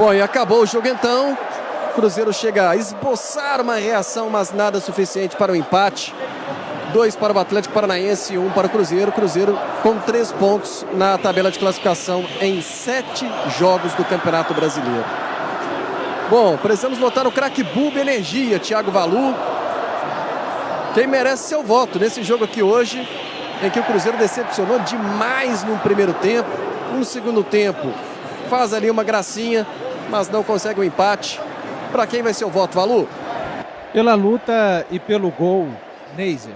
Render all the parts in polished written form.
Bom, e acabou o jogo então. O Cruzeiro chega a esboçar uma reação, mas nada suficiente para o empate. 2 para o Atlético Paranaense e 1 para o Cruzeiro. Cruzeiro com 3 pontos na tabela de classificação em 7 jogos do Campeonato Brasileiro. Bom, precisamos votar no craque Bulbo Energia, Thiago Valu. Quem merece seu voto nesse jogo aqui hoje, em que o Cruzeiro decepcionou demais no primeiro tempo. No segundo tempo, faz ali uma gracinha, mas não consegue o empate. Para quem vai ser o voto, Valu? Pela luta e pelo gol, Neiser.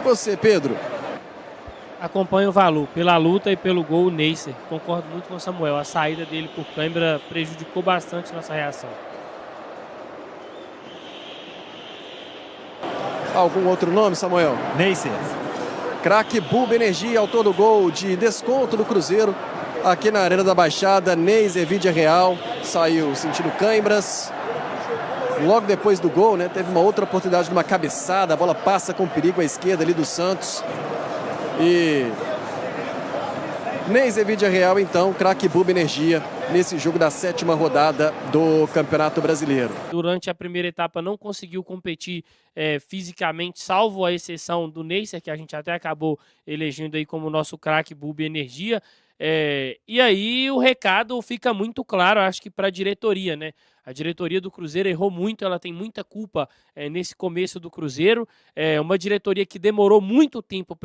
Você, Pedro? Acompanho o Valu. Pela luta e pelo gol, o Neiser. Concordo muito com o Samuel. A saída dele por câimbra prejudicou bastante nossa reação. Algum outro nome, Samuel? Neiser. Craque Bulbo Energia, autor do gol de desconto do Cruzeiro. Aqui na Arena da Baixada, Neiser Vídea Real. Saiu sentindo câimbras. Logo depois do gol, né, teve uma outra oportunidade de uma cabeçada. A bola passa com perigo à esquerda ali do Santos. E Neiser Vídea Real, então, craque Bulbo Energia, nesse jogo da 7ª rodada do Campeonato Brasileiro. Durante a primeira etapa não conseguiu competir fisicamente, salvo a exceção do Neiser, que a gente até acabou elegendo aí como nosso craque Bulbo Energia. E aí o recado fica muito claro, acho que para a diretoria, né? A diretoria do Cruzeiro errou muito, ela tem muita culpa nesse começo do Cruzeiro. Uma diretoria que demorou muito tempo,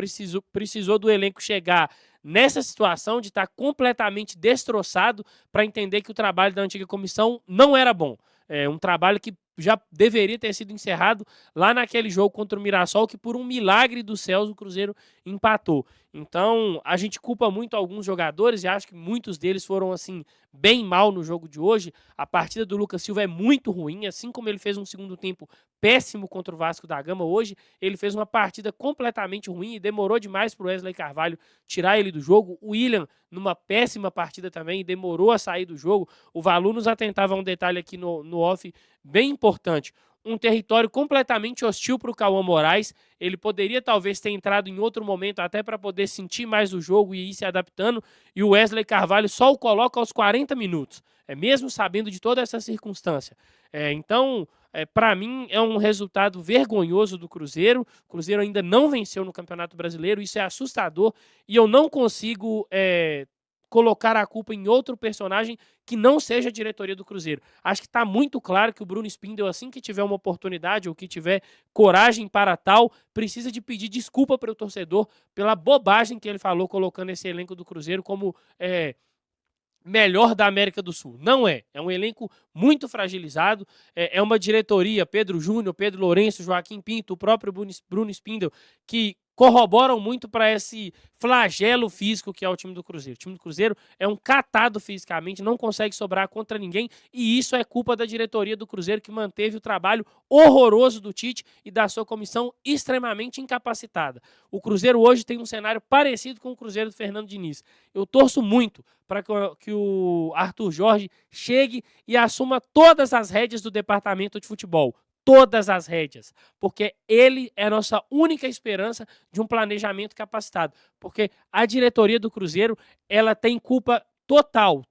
precisou do elenco chegar nessa situação de estar completamente destroçado para entender que o trabalho da antiga comissão não era bom. Um trabalho que já deveria ter sido encerrado lá naquele jogo contra o Mirassol, que por um milagre dos céus o Cruzeiro empatou. Então, a gente culpa muito alguns jogadores e acho que muitos deles foram assim bem mal no jogo de hoje. A partida do Lucas Silva é muito ruim, assim como ele fez um segundo tempo péssimo contra o Vasco da Gama hoje, ele fez uma partida completamente ruim e demorou demais para o Wesley Carvalho tirar ele do jogo. O William, numa péssima partida também, demorou a sair do jogo. O Valu nos atentava a um detalhe aqui no off bem importante. Um território completamente hostil para o Cauã Moraes. Ele poderia talvez ter entrado em outro momento até para poder sentir mais o jogo e ir se adaptando. E o Wesley Carvalho só o coloca aos 40 minutos. Mesmo sabendo de toda essa circunstância. Então, para mim, é um resultado vergonhoso do Cruzeiro. O Cruzeiro ainda não venceu no Campeonato Brasileiro. Isso é assustador. E eu não consigo colocar a culpa em outro personagem que não seja a diretoria do Cruzeiro. Acho que está muito claro que o Bruno Spindel, assim que tiver uma oportunidade ou que tiver coragem para tal, precisa de pedir desculpa para o torcedor pela bobagem que ele falou colocando esse elenco do Cruzeiro como melhor da América do Sul. Não é. É um elenco muito fragilizado. É uma diretoria, Pedro Júnior, Pedro Lourenço, Joaquim Pinto, o próprio Bruno Spindel, que corroboram muito para esse flagelo físico que é o time do Cruzeiro. O time do Cruzeiro é um catado fisicamente, não consegue sobrar contra ninguém, e isso é culpa da diretoria do Cruzeiro, que manteve o trabalho horroroso do Tite e da sua comissão extremamente incapacitada. O Cruzeiro hoje tem um cenário parecido com o Cruzeiro do Fernando Diniz. Eu torço muito para que o Arthur Jorge chegue e assuma todas as rédeas do departamento de futebol. Todas as rédeas, porque ele é a nossa única esperança de um planejamento capacitado, porque a diretoria do Cruzeiro, ela tem culpa total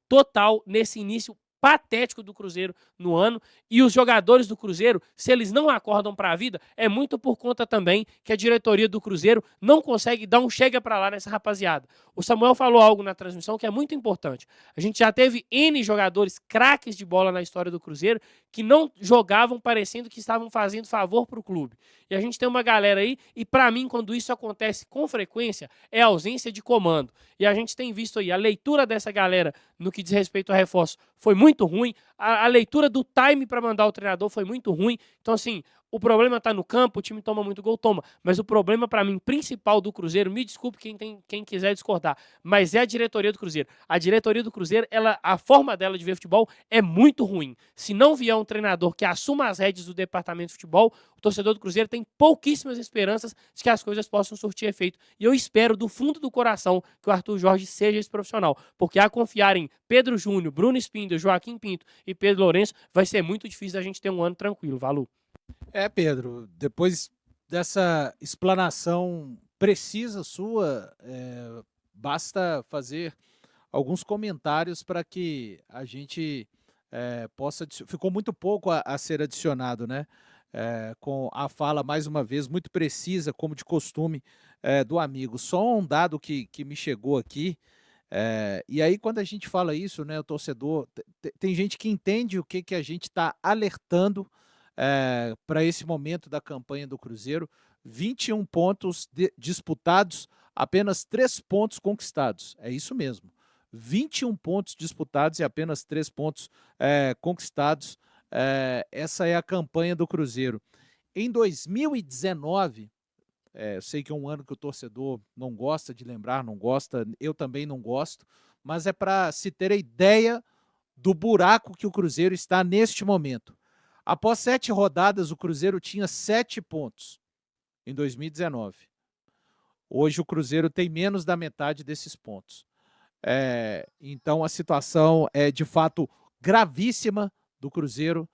nesse início patético do Cruzeiro no ano, e os jogadores do Cruzeiro, se eles não acordam para a vida, é muito por conta também que a diretoria do Cruzeiro não consegue dar um chega para lá nessa rapaziada. O Samuel falou algo na transmissão que é muito importante. A gente já teve N jogadores craques de bola na história do Cruzeiro que não jogavam parecendo que estavam fazendo favor para o clube. E a gente tem uma galera aí, e para mim, quando isso acontece com frequência, é a ausência de comando. E a gente tem visto aí, a leitura dessa galera no que diz respeito a reforço foi muito ruim, a leitura do time para mandar o treinador foi muito ruim. Então, assim, o problema está no campo, o time toma muito gol, toma. Mas o problema, para mim, principal do Cruzeiro, me desculpe quem quiser discordar, mas é a diretoria do Cruzeiro. A diretoria do Cruzeiro, a forma dela de ver futebol é muito ruim. Se não vier um treinador que assuma as rédeas do departamento de futebol, o torcedor do Cruzeiro tem pouquíssimas esperanças de que as coisas possam surtir efeito. E eu espero, do fundo do coração, que o Arthur Jorge seja esse profissional. Porque a confiar em Pedro Júnior, Bruno Spindel, Joaquim Pinto e Pedro Lourenço, vai ser muito difícil a gente ter um ano tranquilo. Valu. Pedro, depois dessa explanação precisa sua, basta fazer alguns comentários para que a gente possa... Ficou muito pouco a ser adicionado, né? Com a fala, mais uma vez, muito precisa, como de costume, do amigo. Só um dado que me chegou aqui, e aí quando a gente fala isso, né, o torcedor, tem gente que entende o que a gente está alertando para esse momento da campanha do Cruzeiro. 21 pontos disputados, apenas 3 pontos conquistados. É isso mesmo. 21 pontos disputados e apenas 3 pontos conquistados. Essa é a campanha do Cruzeiro. Em 2019, eu sei que é um ano que o torcedor não gosta de lembrar, não gosta, eu também não gosto, mas é para se ter a ideia do buraco que o Cruzeiro está neste momento. Após 7 rodadas, o Cruzeiro tinha 7 pontos em 2019. Hoje o Cruzeiro tem menos da metade desses pontos. Então a situação é de fato gravíssima do Cruzeiro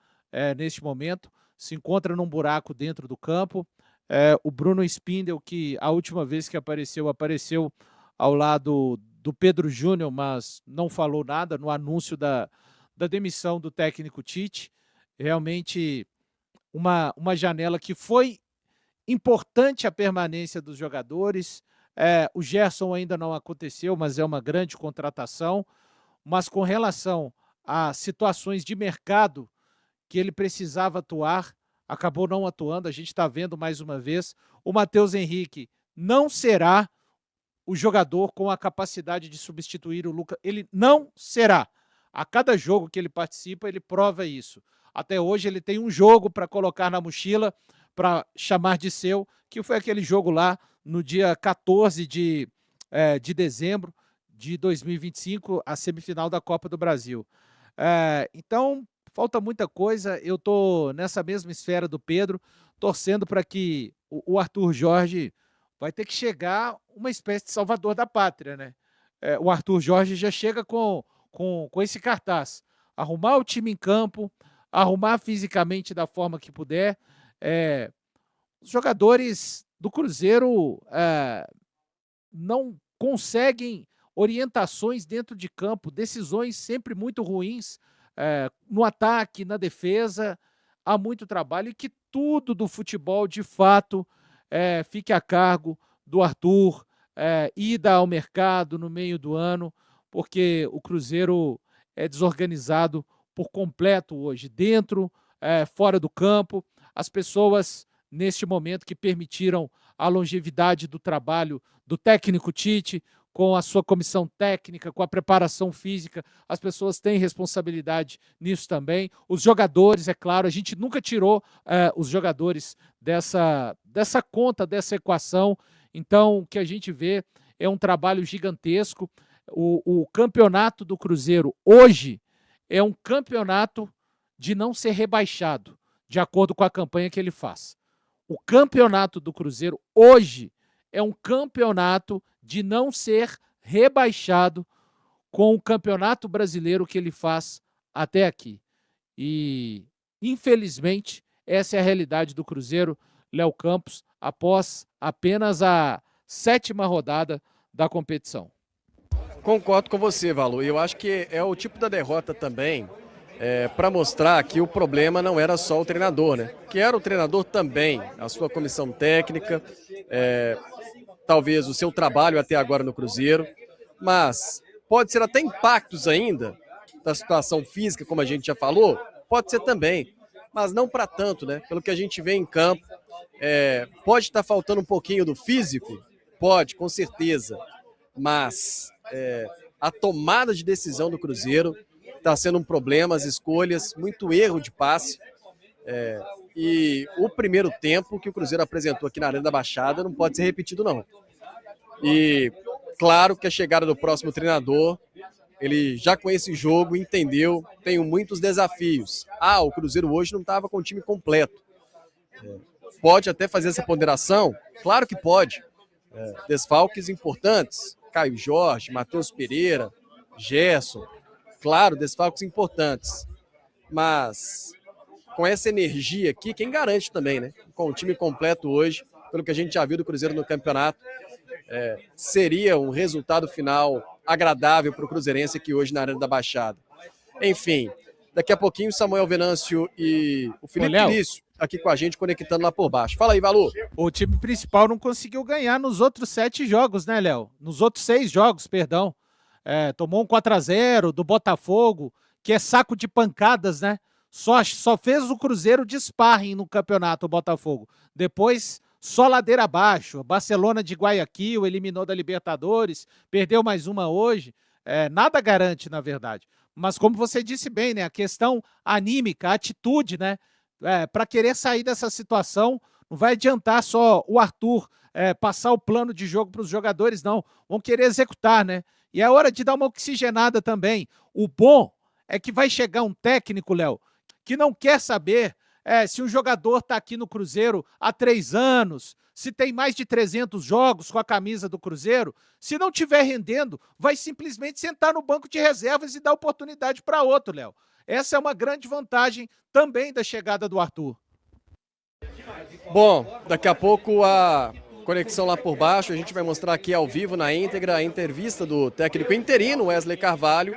neste momento. Se encontra num buraco dentro do campo. O Bruno Spindel, que a última vez que apareceu ao lado do Pedro Júnior, mas não falou nada no anúncio da demissão do técnico Tite. Realmente uma janela que foi importante a permanência dos jogadores. O Gerson ainda não aconteceu, mas é uma grande contratação. Mas com relação a situações de mercado que ele precisava atuar, acabou não atuando. A gente está vendo mais uma vez, o Matheus Henrique não será o jogador com a capacidade de substituir o Lucas. Ele não será. A cada jogo que ele participa, ele prova isso. Até hoje ele tem um jogo para colocar na mochila, para chamar de seu, que foi aquele jogo lá no dia 14 de dezembro de 2025, a semifinal da Copa do Brasil. Então, falta muita coisa. Eu estou nessa mesma esfera do Pedro, torcendo para que o Arthur Jorge vai ter que chegar uma espécie de salvador da pátria, né? O Arthur Jorge já chega com esse cartaz. Arrumar o time em campo, arrumar fisicamente da forma que puder. Os jogadores do Cruzeiro não conseguem orientações dentro de campo, decisões sempre muito ruins, no ataque, na defesa. Há muito trabalho e que tudo do futebol, de fato, fique a cargo do Arthur, ida ao mercado no meio do ano, porque o Cruzeiro é desorganizado por completo hoje, dentro, fora do campo. As pessoas, neste momento, que permitiram a longevidade do trabalho do técnico Tite, com a sua comissão técnica, com a preparação física, as pessoas têm responsabilidade nisso também. Os jogadores, é claro, a gente nunca tirou os jogadores dessa conta, dessa equação. Então, o que a gente vê é um trabalho gigantesco. O campeonato do Cruzeiro hoje é um campeonato de não ser rebaixado, de acordo com a campanha que ele faz. O campeonato do Cruzeiro hoje é um campeonato de não ser rebaixado com o Campeonato Brasileiro que ele faz até aqui. E, infelizmente, essa é a realidade do Cruzeiro, Léo Campos, após apenas a 7ª rodada da competição. Concordo com você, Valu. Eu acho que é o tipo da derrota também para mostrar que o problema não era só o treinador, né? Que era o treinador também, a sua comissão técnica, talvez o seu trabalho até agora no Cruzeiro, mas pode ser até impactos ainda da situação física, como a gente já falou, pode ser também, mas não para tanto, né? Pelo que a gente vê em campo, pode estar faltando um pouquinho do físico, pode, com certeza, mas a tomada de decisão do Cruzeiro está sendo um problema, as escolhas, muito erro de passe, e o primeiro tempo que o Cruzeiro apresentou aqui na Arena da Baixada não pode ser repetido, não. E claro que a chegada do próximo treinador, ele já conhece o jogo, entendeu, tem muitos desafios. O Cruzeiro hoje não estava com o time completo. Pode até fazer essa ponderação? Claro que pode. Desfalques importantes, Caio Jorge, Matheus Pereira, Gerson, claro, desfalques importantes. Mas com essa energia aqui, quem garante também, né? Com o time completo hoje, pelo que a gente já viu do Cruzeiro no campeonato, seria um resultado final agradável para o cruzeirense aqui hoje na Arena da Baixada. Enfim, daqui a pouquinho o Samuel Venâncio e o Felipe Vinícius aqui com a gente, conectando lá por baixo. Fala aí, Valu. O time principal não conseguiu ganhar nos outros 7 jogos, né, Léo? Nos outros 6 jogos, perdão. Tomou um 4-0 do Botafogo, que é saco de pancadas, né? Só fez o Cruzeiro de sparring no campeonato, o Botafogo. Depois, só ladeira abaixo. Barcelona de Guayaquil eliminou da Libertadores, perdeu mais uma hoje. Nada garante, na verdade. Mas como você disse bem, né? A questão anímica, a atitude, né? Para querer sair dessa situação, não vai adiantar só o Arthur passar o plano de jogo para os jogadores, não. Vão querer executar, né? E é hora de dar uma oxigenada também. O bom é que vai chegar um técnico, Léo, que não quer saber se um jogador está aqui no Cruzeiro há 3 anos, se tem mais de 300 jogos com a camisa do Cruzeiro. Se não estiver rendendo, vai simplesmente sentar no banco de reservas e dar oportunidade para outro, Léo. Essa é uma grande vantagem também da chegada do Arthur. Bom, daqui a pouco a conexão lá por baixo, a gente vai mostrar aqui ao vivo, na íntegra, a entrevista do técnico interino, Wesley Carvalho,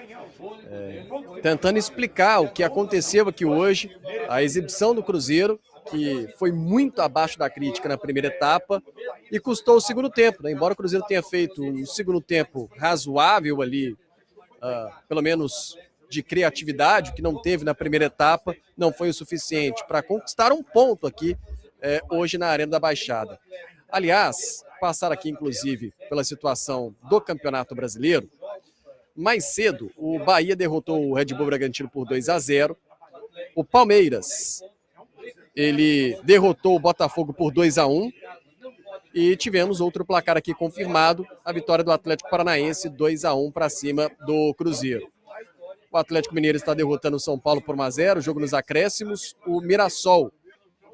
tentando explicar o que aconteceu aqui hoje, a exibição do Cruzeiro, que foi muito abaixo da crítica na primeira etapa e custou o segundo tempo, né? Embora o Cruzeiro tenha feito um segundo tempo razoável ali, pelo menos de criatividade, o que não teve na primeira etapa, não foi o suficiente para conquistar um ponto aqui hoje na Arena da Baixada. Aliás, passar aqui inclusive pela situação do Campeonato Brasileiro, mais cedo o Bahia derrotou o Red Bull Bragantino por 2-0, o Palmeiras ele derrotou o Botafogo por 2-1 e tivemos outro placar aqui confirmado, a vitória do Atlético Paranaense 2-1 para cima do Cruzeiro. O Atlético Mineiro está derrotando o São Paulo por 1-0, jogo nos acréscimos. O Mirassol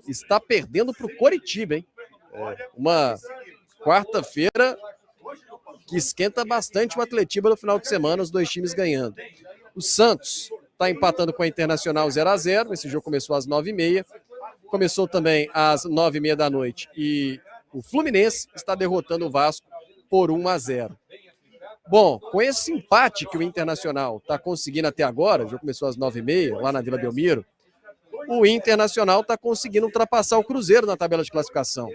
está perdendo para o Coritiba, hein? Uma quarta-feira que esquenta bastante o Atletiba no final de semana, os dois times ganhando. O Santos está empatando com a Internacional 0-0, esse jogo começou às 9h30, começou também às 9h30 da noite e o Fluminense está derrotando o Vasco por 1-0. Bom, com esse empate que o Internacional está conseguindo até agora, o jogo começou às 9h30, lá na Vila Belmiro, o Internacional está conseguindo ultrapassar o Cruzeiro na tabela de classificação.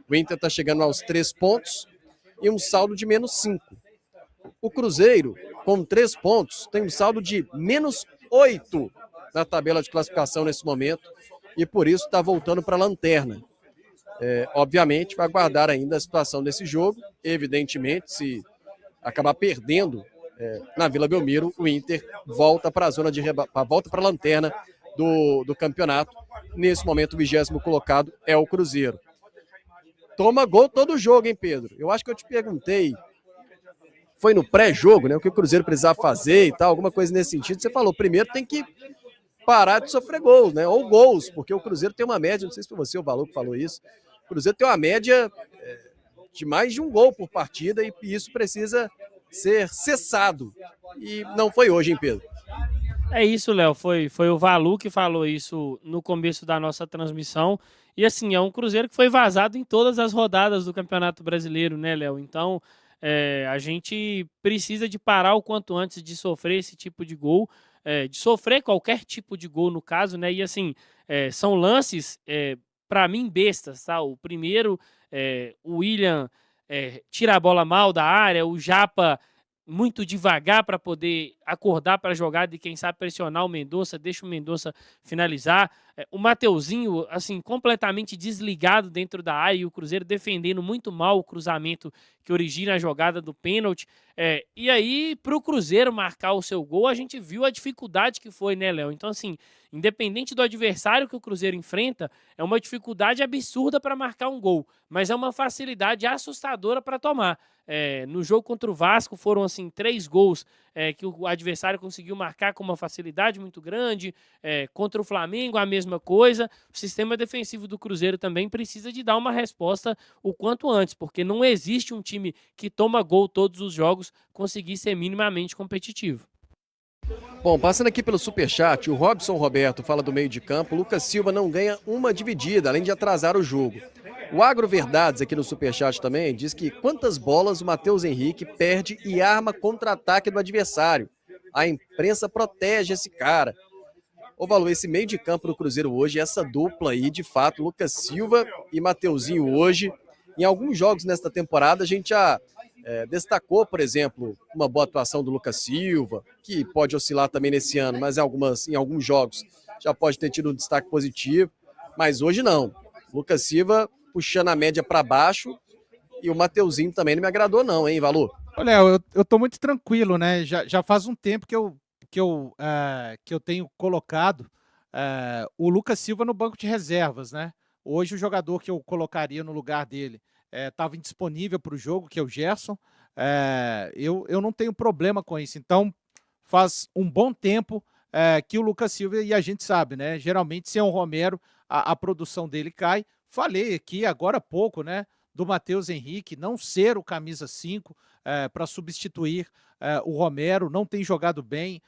O Inter está chegando aos 3 pontos e um saldo de -5. O Cruzeiro, com 3 pontos, tem um saldo de -8 na tabela de classificação nesse momento e por isso está voltando para a lanterna. Obviamente vai aguardar ainda a situação desse jogo, evidentemente, se acabar perdendo na Vila Belmiro, o Inter volta para a zona de volta para a lanterna do campeonato. Nesse momento, o 20º colocado é o Cruzeiro. Toma gol todo jogo, hein, Pedro? Eu acho que eu te perguntei, foi no pré-jogo, né? O que o Cruzeiro precisava fazer e tal, alguma coisa nesse sentido. Você falou, primeiro tem que parar de sofrer gols, né? Ou gols, porque o Cruzeiro tem uma média, não sei se foi você, o Valor, que falou isso. O Cruzeiro tem uma média de mais de um gol por partida e isso precisa ser cessado. E não foi hoje, hein, Pedro? É isso, Léo. Foi o Valu que falou isso no começo da nossa transmissão. E assim, é um Cruzeiro que foi vazado em todas as rodadas do Campeonato Brasileiro, né, Léo? Então, a gente precisa de parar o quanto antes de sofrer esse tipo de gol, de sofrer qualquer tipo de gol, no caso, né? E assim, são lances, para mim, bestas, tá? O primeiro, o William tira a bola mal da área, o Japa muito devagar para poder acordar para a jogada e quem sabe pressionar o Mendonça, deixa o Mendonça finalizar. O Mateuzinho, assim, completamente desligado dentro da área e o Cruzeiro defendendo muito mal o cruzamento que origina a jogada do pênalti. E aí, para o Cruzeiro marcar o seu gol, a gente viu a dificuldade que foi, né, Léo? Então, assim, independente do adversário que o Cruzeiro enfrenta, é uma dificuldade absurda para marcar um gol, mas é uma facilidade assustadora para tomar. No jogo contra o Vasco foram assim 3 gols que o adversário conseguiu marcar com uma facilidade muito grande. Contra o Flamengo a mesma coisa. O sistema defensivo do Cruzeiro também precisa de dar uma resposta o quanto antes, porque não existe um time que toma gol todos os jogos conseguir ser minimamente competitivo. Bom, passando aqui pelo Superchat, o Robson Roberto fala do meio de campo, o Lucas Silva não ganha uma dividida, além de atrasar o jogo. O Agro Verdades aqui no Superchat também diz que quantas bolas o Matheus Henrique perde e arma contra-ataque do adversário. A imprensa protege esse cara. Ô, Valu, esse meio de campo do Cruzeiro hoje, essa dupla aí, de fato, Lucas Silva e Mateuzinho hoje, em alguns jogos nesta temporada a gente já destacou, por exemplo, uma boa atuação do Lucas Silva, que pode oscilar também nesse ano, mas em alguns jogos já pode ter tido um destaque positivo, mas hoje não. Lucas Silva puxando a média para baixo e o Mateuzinho também não me agradou não, hein, Valu? Olha, eu tô muito tranquilo, né? Já faz um tempo que eu tenho colocado o Lucas Silva no banco de reservas, né? Hoje o jogador que eu colocaria no lugar dele estava indisponível para o jogo, que é o Gerson. Eu não tenho problema com isso. Então, faz um bom tempo que o Lucas Silva, e a gente sabe, né? Geralmente, sem o Romero, a produção dele cai. Falei aqui agora há pouco, né? Do Matheus Henrique não ser o camisa 5 para substituir o Romero, não tem jogado bem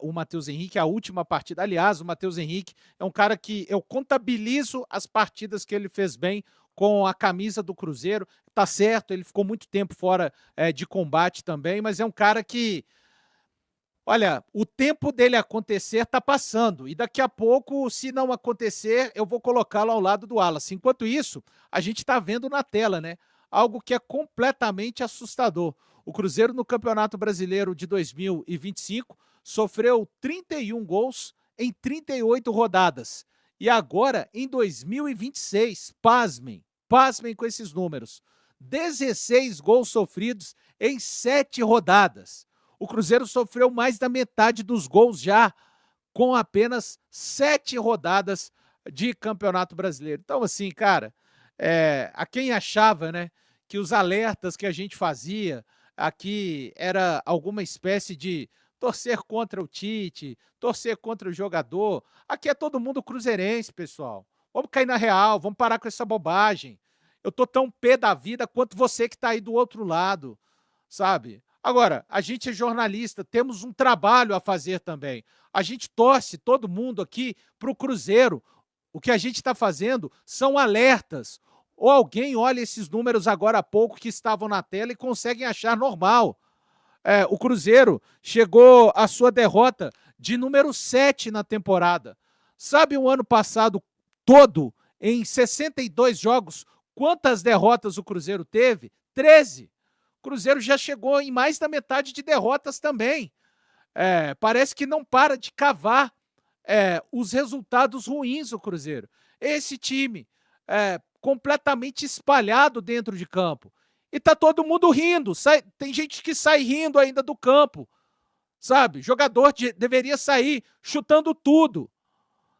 o Matheus Henrique, a última partida. Aliás, o Matheus Henrique é um cara que eu contabilizo as partidas que ele fez bem com a camisa do Cruzeiro. Tá certo, ele ficou muito tempo fora de combate também, mas é um cara que, olha, o tempo dele acontecer está passando e daqui a pouco, se não acontecer, eu vou colocá-lo ao lado do Wallace. Enquanto isso, a gente está vendo na tela, né? Algo que é completamente assustador. O Cruzeiro no Campeonato Brasileiro de 2025 sofreu 31 gols em 38 rodadas. E agora, em 2026, pasmem com esses números, 16 gols sofridos em 7 rodadas. O Cruzeiro sofreu mais da metade dos gols já com apenas 7 rodadas de Campeonato Brasileiro. Então, assim, cara, a quem achava, né, que os alertas que a gente fazia aqui era alguma espécie de torcer contra o Tite, torcer contra o jogador. Aqui é todo mundo cruzeirense, pessoal. Vamos cair na real, vamos parar com essa bobagem. Eu tô tão pé da vida quanto você que está aí do outro lado, sabe? Agora, a gente é jornalista, temos um trabalho a fazer também. A gente torce, todo mundo aqui, para o Cruzeiro. O que a gente está fazendo são alertas. Ou alguém olha esses números agora há pouco que estavam na tela e conseguem achar normal. O Cruzeiro chegou à sua derrota de número 7 na temporada. Sabe o ano passado todo, em 62 jogos, quantas derrotas o Cruzeiro teve? 13. O Cruzeiro já chegou em mais da metade de derrotas também. Parece que não para de cavar os resultados ruins do Cruzeiro. Esse time completamente espalhado dentro de campo. E tá todo mundo rindo. Tem gente que sai rindo ainda do campo, sabe? Jogador deveria sair chutando tudo.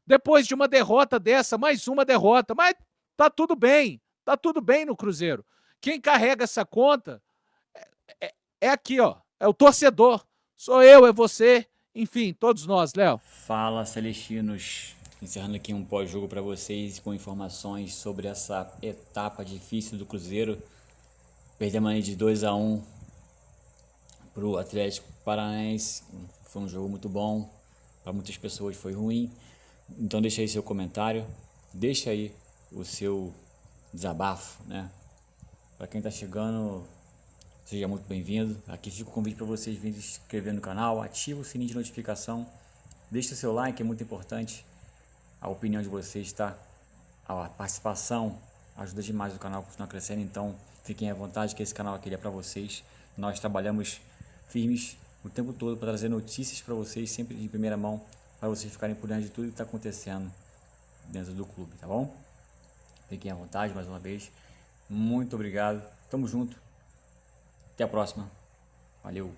Depois de uma derrota dessa, mais uma derrota. Mas tá tudo bem no Cruzeiro. Quem carrega essa conta é aqui, ó. É o torcedor. Sou eu, é você, enfim, todos nós, Léo. Fala, Celestinos. Encerrando aqui um pós-jogo para vocês com informações sobre essa etapa difícil do Cruzeiro. Perdemos aí de 2-1 para o Atlético Paranaense. Foi um jogo muito bom. Para muitas pessoas foi ruim. Então deixa aí seu comentário. Deixa aí o seu desabafo, né? Para quem está chegando, seja muito bem-vindo. Aqui fica o convite para vocês virem se inscrever no canal. Ativa o sininho de notificação. Deixa o seu like, é muito importante. A opinião de vocês, tá? A participação ajuda demais o canal a continuar crescendo. Então fiquem à vontade que esse canal aqui é para vocês. Nós trabalhamos firmes o tempo todo para trazer notícias para vocês, sempre de primeira mão, para vocês ficarem por dentro de tudo que está acontecendo dentro do clube, tá bom? Fiquem à vontade mais uma vez. Muito obrigado. Tamo junto. Até a próxima. Valeu.